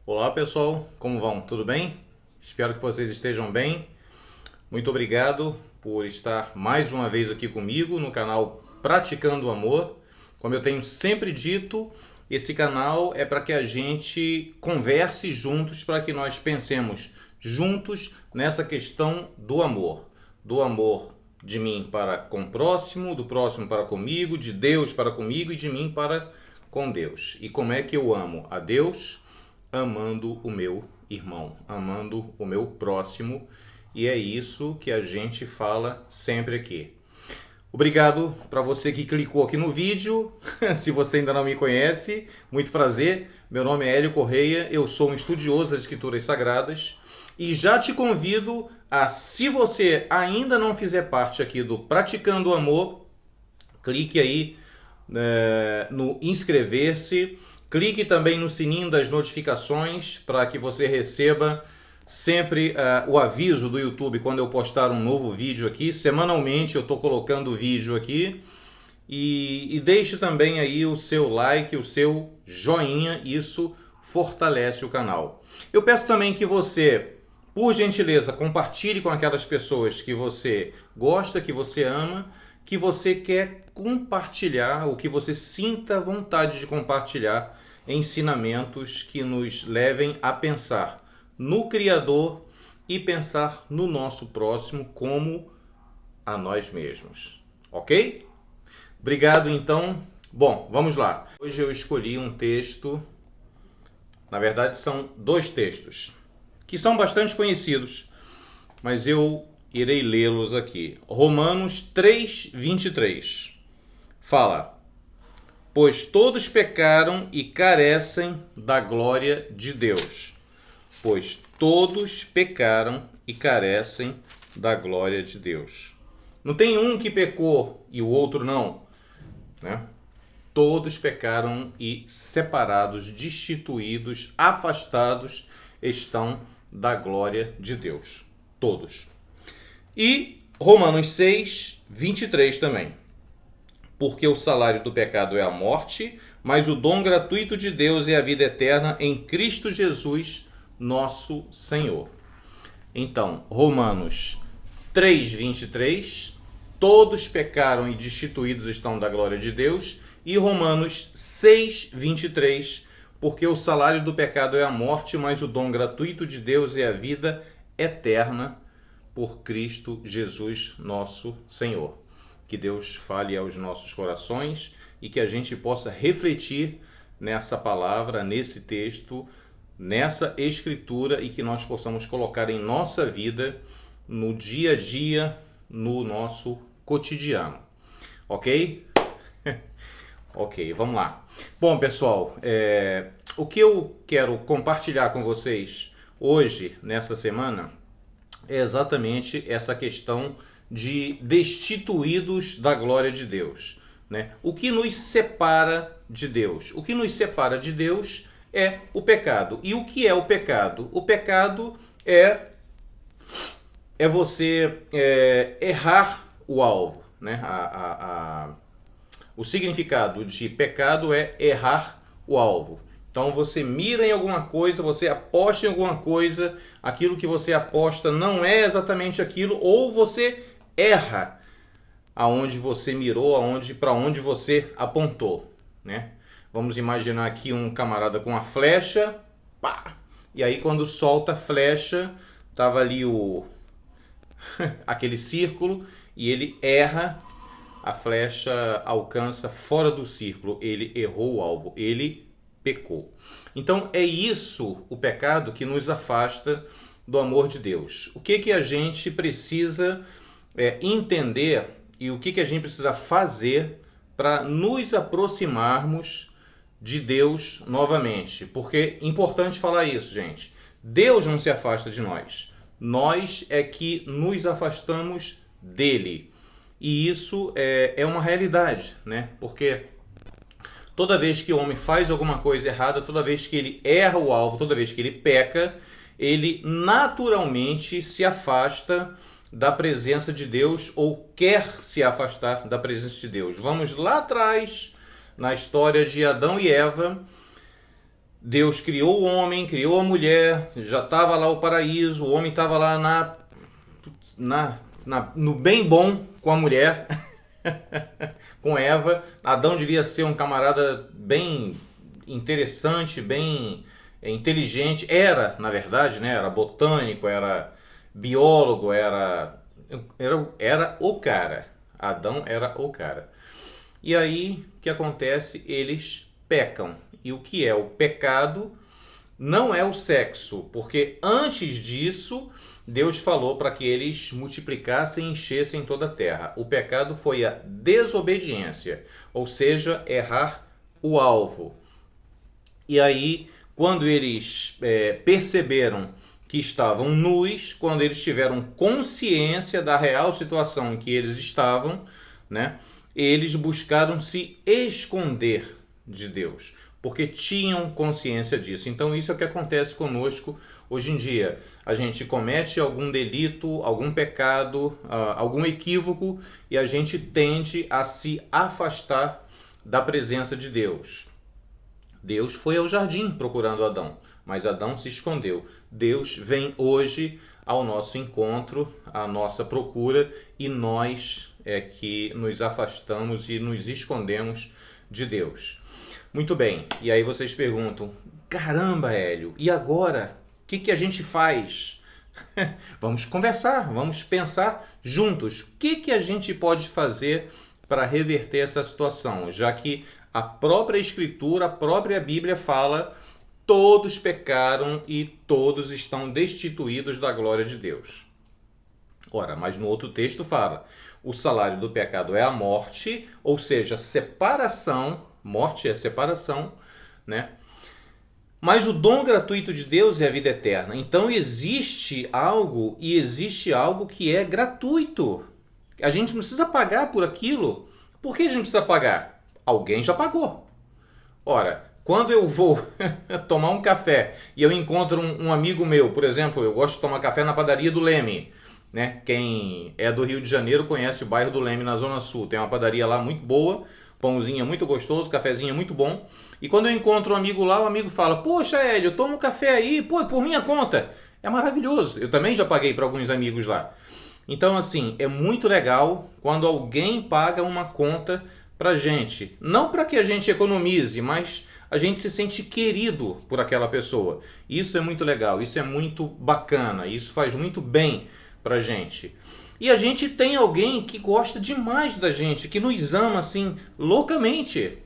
Olá pessoal, como vão? Tudo bem? Espero que vocês estejam bem. Muito obrigado por estar mais uma vez aqui comigo no canal Praticando o Amor. Como eu tenho sempre dito, esse canal é para que a gente converse juntos, para que nós pensemos juntos nessa questão do amor de mim para com o próximo, do próximo para comigo, de Deus para comigo e de mim para com Deus. E como é que eu amo a Deus? Amando o meu irmão, amando o meu próximo, e é isso que a gente fala sempre aqui. Obrigado para você que clicou aqui no vídeo. Se você ainda não me conhece, muito prazer. Meu nome é Hélio Correia, eu sou um estudioso das Escrituras Sagradas e já te convido a, se você ainda não fizer parte aqui do Praticando o Amor, clique aí no inscrever-se. Clique também no sininho das notificações para que você receba sempre o aviso do YouTube quando eu postar um novo vídeo aqui. Semanalmente eu estou colocando vídeo aqui. E deixe também aí o seu like, o seu joinha, isso fortalece o canal. Eu peço também que você, por gentileza, compartilhe com aquelas pessoas que você gosta, que você ama, que você quer compartilhar, ou que você sinta vontade de compartilhar ensinamentos que nos levem a pensar no Criador e pensar no nosso próximo como a nós mesmos. Ok? Obrigado, então. Bom, vamos lá. Hoje eu escolhi um texto, na verdade são dois textos, que são bastante conhecidos, mas eu irei lê-los aqui. Romanos 3:23 fala: pois todos pecaram e carecem da glória de Deus. Pois todos pecaram e carecem da glória de Deus. Não tem um que pecou e o outro não, né? Todos pecaram e separados, destituídos, afastados estão da glória de Deus. Todos. E Romanos 6:23 também. Porque o salário do pecado é a morte, mas o dom gratuito de Deus é a vida eterna em Cristo Jesus, nosso Senhor. Então, Romanos 3:23, todos pecaram e destituídos estão da glória de Deus. E Romanos 6:23, porque o salário do pecado é a morte, mas o dom gratuito de Deus é a vida eterna por Cristo Jesus, nosso Senhor. Que Deus fale aos nossos corações e que a gente possa refletir nessa palavra, nesse texto, nessa escritura e que nós possamos colocar em nossa vida, no dia a dia, no nosso cotidiano. Ok? Ok, vamos lá. Bom, pessoal, o que eu quero compartilhar com vocês hoje, nessa semana, é exatamente essa questão de destituídos da glória de Deus, né? O que nos separa de Deus? O que nos separa de Deus é o pecado. E o que é o pecado? O pecado é você errar o alvo, né? O significado de pecado é errar o alvo. Então você mira em alguma coisa, você aposta em alguma coisa, aquilo que você aposta não é exatamente aquilo, ou você erra aonde você mirou, para onde você apontou, né? Vamos imaginar aqui um camarada com uma flecha, pá, e aí quando solta a flecha, tava ali aquele círculo e ele erra, a flecha alcança fora do círculo, ele errou o alvo, ele pecou. Então é isso o pecado que nos afasta do amor de Deus. O que a gente precisa entender e o que a gente precisa fazer para nos aproximarmos de Deus novamente? Porque é importante falar isso, gente. Deus não se afasta de nós. Nós é que nos afastamos dele. E isso é uma realidade, né? Porque toda vez que o homem faz alguma coisa errada, toda vez que ele erra o alvo, toda vez que ele peca, ele naturalmente se afasta da presença de Deus ou quer se afastar da presença de Deus. Vamos lá atrás, na história de Adão e Eva. Deus criou o homem, criou a mulher, já estava lá o paraíso, o homem estava lá no bem bom com a mulher, com Eva. Adão devia ser um camarada bem interessante, bem inteligente. Era, na verdade, né? Era botânico, era biólogo, era o cara. Adão era o cara. E aí, o que acontece? Eles pecam. E o que é o pecado? Não é o sexo, porque antes disso, Deus falou para que eles multiplicassem e enchessem toda a terra. O pecado foi a desobediência, ou seja, errar o alvo. E aí, quando eles perceberam que estavam nus, quando eles tiveram consciência da real situação em que eles estavam, né, eles buscaram se esconder de Deus, porque tinham consciência disso. Então isso é o que acontece conosco hoje em dia. A gente comete algum delito, algum pecado, algum equívoco, e a gente tende a se afastar da presença de Deus. Deus foi ao jardim procurando Adão, mas Adão se escondeu. Deus vem hoje ao nosso encontro, à nossa procura, e nós é que nos afastamos e nos escondemos de Deus. Muito bem, e aí vocês perguntam, caramba, Hélio, e agora? O que a gente faz? Vamos conversar, vamos pensar juntos. O que a gente pode fazer para reverter essa situação? Já que a própria Escritura, a própria Bíblia fala, todos pecaram e todos estão destituídos da glória de Deus. Ora, mas no outro texto fala, o salário do pecado é a morte, ou seja, separação. Morte é separação, né? Mas o dom gratuito de Deus é a vida eterna. Então existe algo que é gratuito. A gente não precisa pagar por aquilo. Por que a gente precisa pagar? Alguém já pagou. Ora, quando eu vou tomar um café e eu encontro um amigo meu, por exemplo, eu gosto de tomar café na padaria do Leme, né? Quem é do Rio de Janeiro conhece o bairro do Leme, na Zona Sul. Tem uma padaria lá muito boa, pãozinho muito gostoso, cafezinho muito bom. E quando eu encontro um amigo lá, o amigo fala, poxa, Hélio, toma um café aí, pô, por minha conta. É maravilhoso. Eu também já paguei para alguns amigos lá. Então, assim, é muito legal quando alguém paga uma conta pra gente. Não para que a gente economize, mas a gente se sente querido por aquela pessoa. Isso é muito legal, isso é muito bacana, isso faz muito bem pra gente. E a gente tem alguém que gosta demais da gente, que nos ama assim loucamente.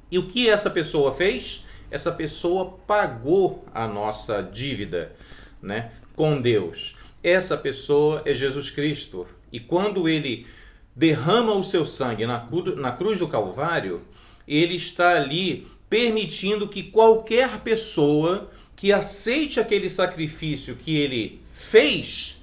E o que essa pessoa fez? Essa pessoa pagou a nossa dívida, né, com Deus. Essa pessoa é Jesus Cristo. E quando ele derrama o seu sangue na cruz do Calvário, ele está ali permitindo que qualquer pessoa que aceite aquele sacrifício que ele fez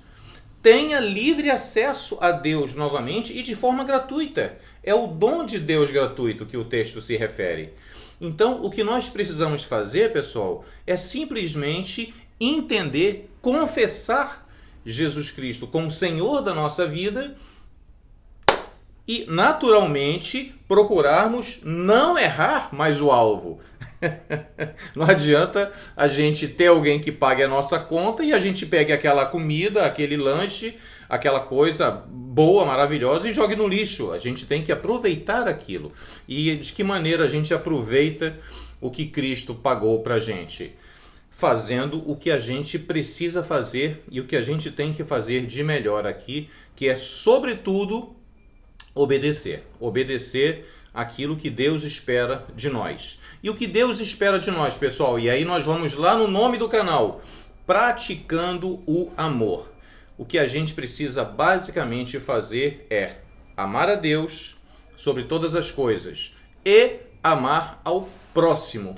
tenha livre acesso a Deus novamente e de forma gratuita. É o dom de Deus gratuito que o texto se refere. Então, o que nós precisamos fazer, pessoal, é simplesmente entender, confessar Jesus Cristo como Senhor da nossa vida e, naturalmente, procurarmos não errar mais o alvo. Não adianta a gente ter alguém que pague a nossa conta e a gente pegue aquela comida, aquele lanche, aquela coisa boa, maravilhosa e jogue no lixo. A gente tem que aproveitar aquilo. E de que maneira a gente aproveita o que Cristo pagou pra gente? Fazendo o que a gente precisa fazer e o que a gente tem que fazer de melhor aqui, que é, sobretudo, obedecer. Obedecer aquilo que Deus espera de nós. E o que Deus espera de nós, pessoal? E aí nós vamos lá no nome do canal, praticando o amor. O que a gente precisa basicamente fazer é amar a Deus sobre todas as coisas e amar ao próximo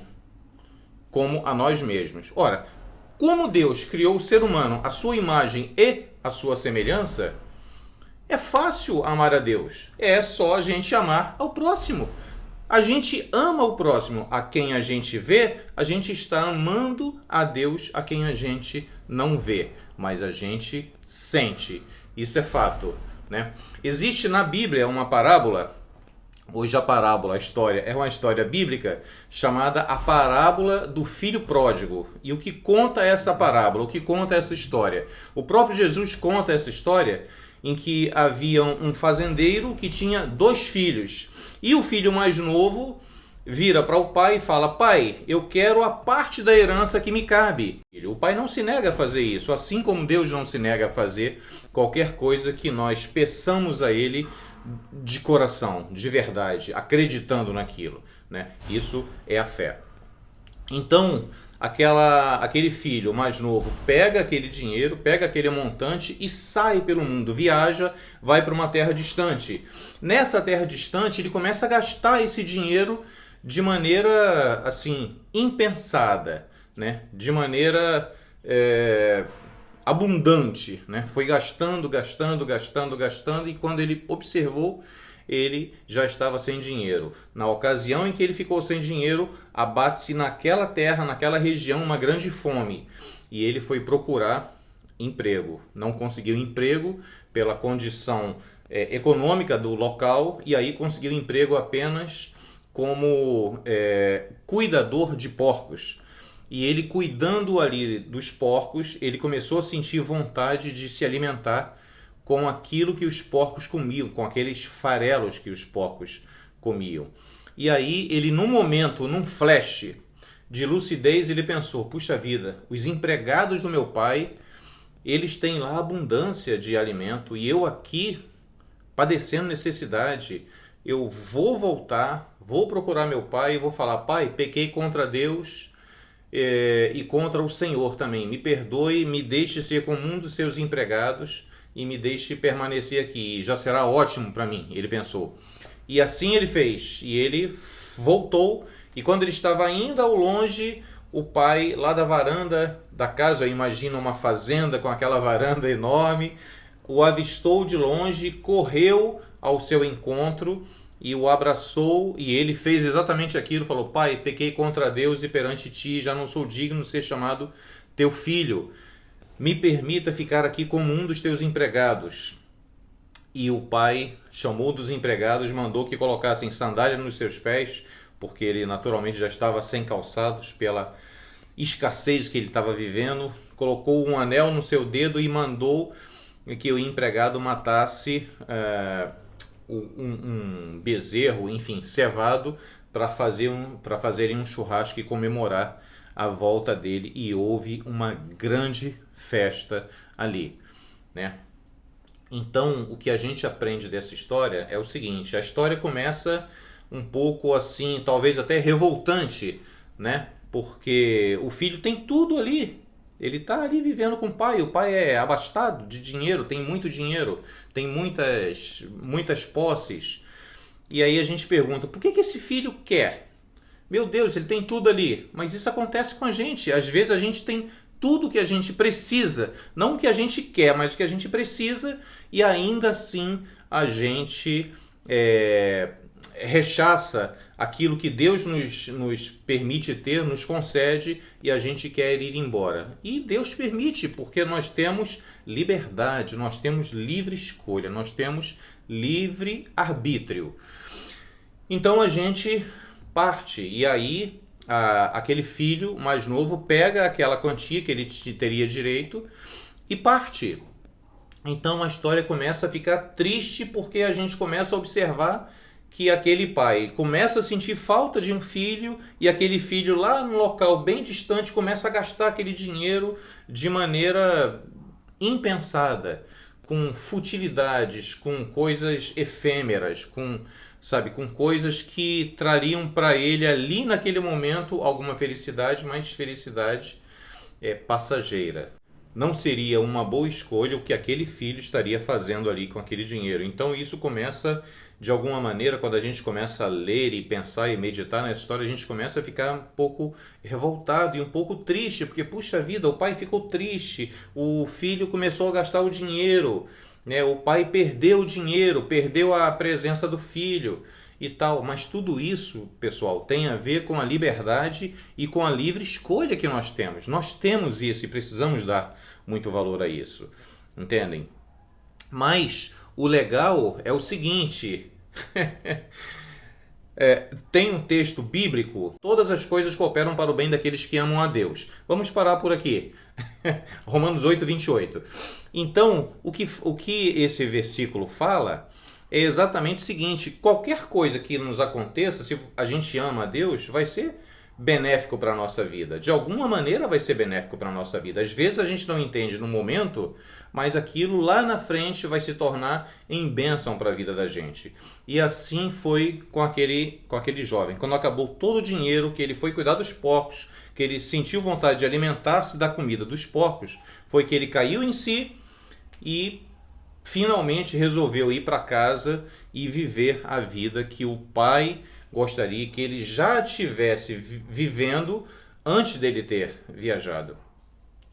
como a nós mesmos. Ora, como Deus criou o ser humano à sua imagem e à sua semelhança, é fácil amar a Deus. É só a gente amar ao próximo. A gente ama o próximo. A quem a gente vê, a gente está amando a Deus a quem a gente não vê. Mas a gente sente. Isso é fato, né? Existe na Bíblia uma parábola Hoje a parábola, a história, é uma história bíblica chamada a parábola do filho pródigo. E o que conta essa parábola, o que conta essa história? O próprio Jesus conta essa história em que havia um fazendeiro que tinha 2 filhos. E o filho mais novo vira para o pai e fala: pai, eu quero a parte da herança que me cabe. O pai não se nega a fazer isso, assim como Deus não se nega a fazer qualquer coisa que nós peçamos a ele de coração, de verdade, acreditando naquilo, né? Isso é a fé. Então, aquele filho mais novo pega aquele dinheiro, pega aquele montante e sai pelo mundo, viaja, vai para uma terra distante. Nessa terra distante, ele começa a gastar esse dinheiro de maneira, assim, impensada, né? De maneira abundante, né? Foi gastando, e quando ele observou, ele já estava sem dinheiro. Na ocasião em que ele ficou sem dinheiro, abate-se naquela terra, naquela região, uma grande fome. E ele foi procurar emprego. Não conseguiu emprego pela condição econômica do local, e aí conseguiu emprego apenas como cuidador de porcos. E ele, cuidando ali dos porcos, ele começou a sentir vontade de se alimentar com aquilo que os porcos comiam, com aqueles farelos que os porcos comiam. E aí ele, num momento, num flash de lucidez, ele pensou: puxa vida, os empregados do meu pai, eles têm lá abundância de alimento e eu aqui padecendo necessidade. Eu vou voltar, vou procurar meu pai e vou falar: pai, pequei contra Deus e contra o Senhor também. Me perdoe, me deixe ser como um dos seus empregados e me deixe permanecer aqui. Já será ótimo para mim, ele pensou. E assim ele fez. E ele voltou. E quando ele estava indo ao longe, o pai, lá da varanda da casa, imagina uma fazenda com aquela varanda enorme, o avistou de longe, correu ao seu encontro e o abraçou, e ele fez exatamente aquilo, falou: pai, pequei contra Deus e perante ti, já não sou digno de ser chamado teu filho. Me permita ficar aqui como um dos teus empregados. E o pai chamou dos empregados, mandou que colocassem sandália nos seus pés, porque ele naturalmente já estava sem calçados pela escassez que ele estava vivendo, colocou um anel no seu dedo e mandou que o empregado matasse um bezerro, enfim, cevado, para fazerem um churrasco e comemorar a volta dele. E houve uma grande festa ali, né? Então, o que a gente aprende dessa história é o seguinte: a história começa um pouco assim, talvez até revoltante, né? Porque o filho tem tudo ali. Ele está ali vivendo com o pai é abastado de dinheiro, tem muito dinheiro, tem muitas posses. E aí a gente pergunta: por que esse filho quer? Meu Deus, ele tem tudo ali. Mas isso acontece com a gente. Às vezes a gente tem tudo que a gente precisa, não o que a gente quer, mas o que a gente precisa, e ainda assim a gente rechaça aquilo que Deus nos permite ter, nos concede, e a gente quer ir embora. E Deus permite, porque nós temos liberdade, nós temos livre escolha, nós temos livre arbítrio. Então a gente parte, e aí aquele filho mais novo pega aquela quantia que ele teria direito e parte. Então a história começa a ficar triste, porque a gente começa a observar que aquele pai começa a sentir falta de um filho, e aquele filho lá no local bem distante começa a gastar aquele dinheiro de maneira impensada, com futilidades, com coisas efêmeras, com coisas que trariam para ele ali naquele momento alguma felicidade, mas felicidade passageira. Não seria uma boa escolha o que aquele filho estaria fazendo ali com aquele dinheiro. Então isso começa, de alguma maneira, quando a gente começa a ler e pensar e meditar nessa história, a gente começa a ficar um pouco revoltado e um pouco triste, porque, puxa vida, o pai ficou triste, o filho começou a gastar o dinheiro, né? O pai perdeu o dinheiro, perdeu a presença do filho e tal. Mas tudo isso, pessoal, tem a ver com a liberdade e com a livre escolha que nós temos. Nós temos isso e precisamos dar muito valor a isso, entendem? Mas o legal é o seguinte: tem um texto bíblico, todas as coisas cooperam para o bem daqueles que amam a Deus. Vamos parar por aqui. Romanos 8, 28. Então, o que esse versículo fala é exatamente o seguinte: qualquer coisa que nos aconteça, se a gente ama a Deus, vai ser benéfico para a nossa vida. De alguma maneira vai ser benéfico para a nossa vida. Às vezes a gente não entende no momento, mas aquilo lá na frente vai se tornar em bênção para a vida da gente. E assim foi com aquele jovem. Quando acabou todo o dinheiro, que ele foi cuidar dos porcos, que ele sentiu vontade de alimentar-se da comida dos porcos, foi que ele caiu em si e finalmente resolveu ir para casa e viver a vida que o pai gostaria que ele já estivesse vivendo antes dele ter viajado.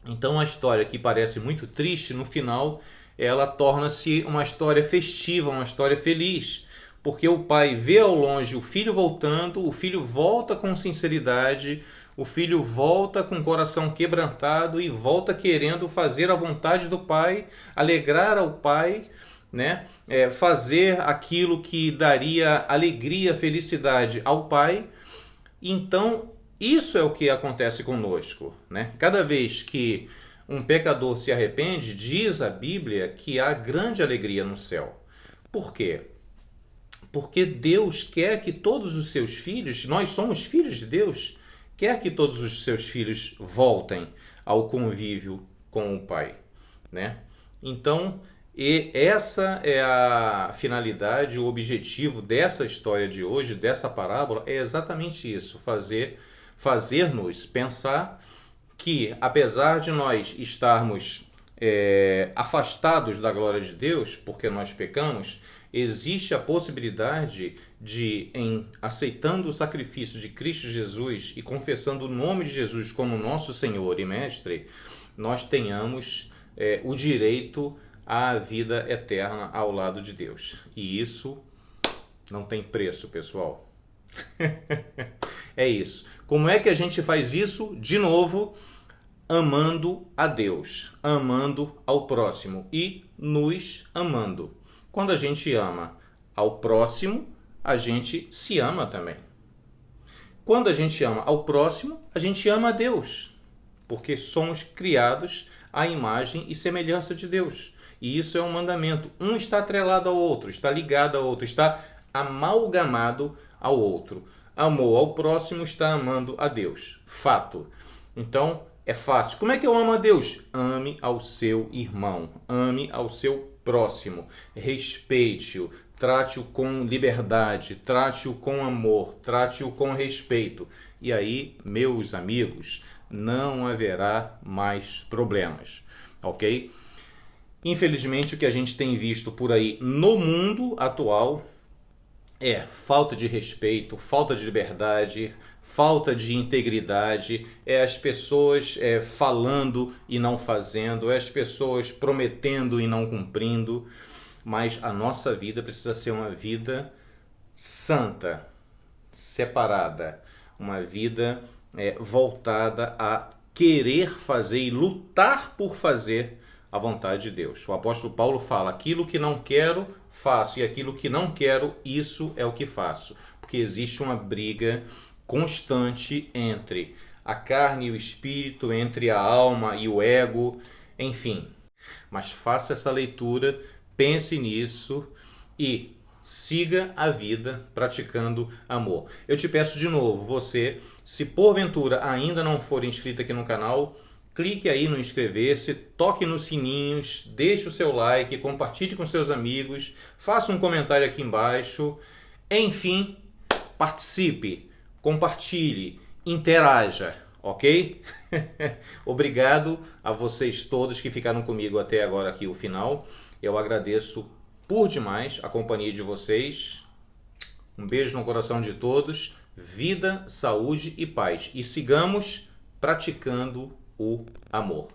Então a história, que parece muito triste, no final ela torna-se uma história festiva, uma história feliz, porque o pai vê ao longe o filho voltando, o filho volta com sinceridade, o filho volta com o coração quebrantado e volta querendo fazer a vontade do pai, alegrar ao pai, né? Fazer aquilo que daria alegria, felicidade ao pai. Então, isso é o que acontece conosco, né? Cada vez que um pecador se arrepende, diz a Bíblia que há grande alegria no céu. Por quê? Porque Deus quer que todos os seus filhos, nós somos filhos de Deus, quer que todos os seus filhos voltem ao convívio com o Pai, né? Então, e essa é a finalidade, o objetivo dessa história de hoje, dessa parábola, é exatamente isso: fazer-nos pensar que, apesar de nós estarmos afastados da glória de Deus, porque nós pecamos, existe a possibilidade de, em aceitando o sacrifício de Cristo Jesus e confessando o nome de Jesus como nosso Senhor e Mestre, nós tenhamos o direito à vida eterna ao lado de Deus. E isso não tem preço, pessoal. É isso. Como é que a gente faz isso? De novo, amando a Deus, amando ao próximo e nos amando. Quando a gente ama ao próximo, a gente se ama também. Quando a gente ama ao próximo, a gente ama a Deus, porque somos criados à imagem e semelhança de Deus. E isso é um mandamento. Um está atrelado ao outro, está ligado ao outro, está amalgamado ao outro. Amou ao próximo, está amando a Deus. Fato. Então, é fácil. Como é que eu amo a Deus? Ame ao seu irmão, ame ao seu próximo, respeite-o, trate-o com liberdade, trate-o com amor, trate-o com respeito. E aí, meus amigos, não haverá mais problemas, ok? Infelizmente, o que a gente tem visto por aí no mundo atual é falta de respeito, falta de liberdade, falta de integridade, as pessoas falando e não fazendo, as pessoas prometendo e não cumprindo. Mas a nossa vida precisa ser uma vida santa, separada, uma vida voltada a querer fazer e lutar por fazer a vontade de Deus. O apóstolo Paulo fala: aquilo que não quero, faço, e aquilo que não quero, isso é o que faço. Porque existe uma briga constante entre a carne e o espírito, entre a alma e o ego, enfim. Mas faça essa leitura, pense nisso e siga a vida praticando amor. Eu te peço de novo, você, se porventura ainda não for inscrito aqui no canal, clique aí no inscrever-se, toque nos sininhos, deixe o seu like, compartilhe com seus amigos, faça um comentário aqui embaixo, enfim, participe, compartilhe, interaja, ok? Obrigado a vocês todos que ficaram comigo até agora aqui o final. Eu agradeço por demais a companhia de vocês. Um beijo no coração de todos. Vida, saúde e paz. E sigamos praticando o amor.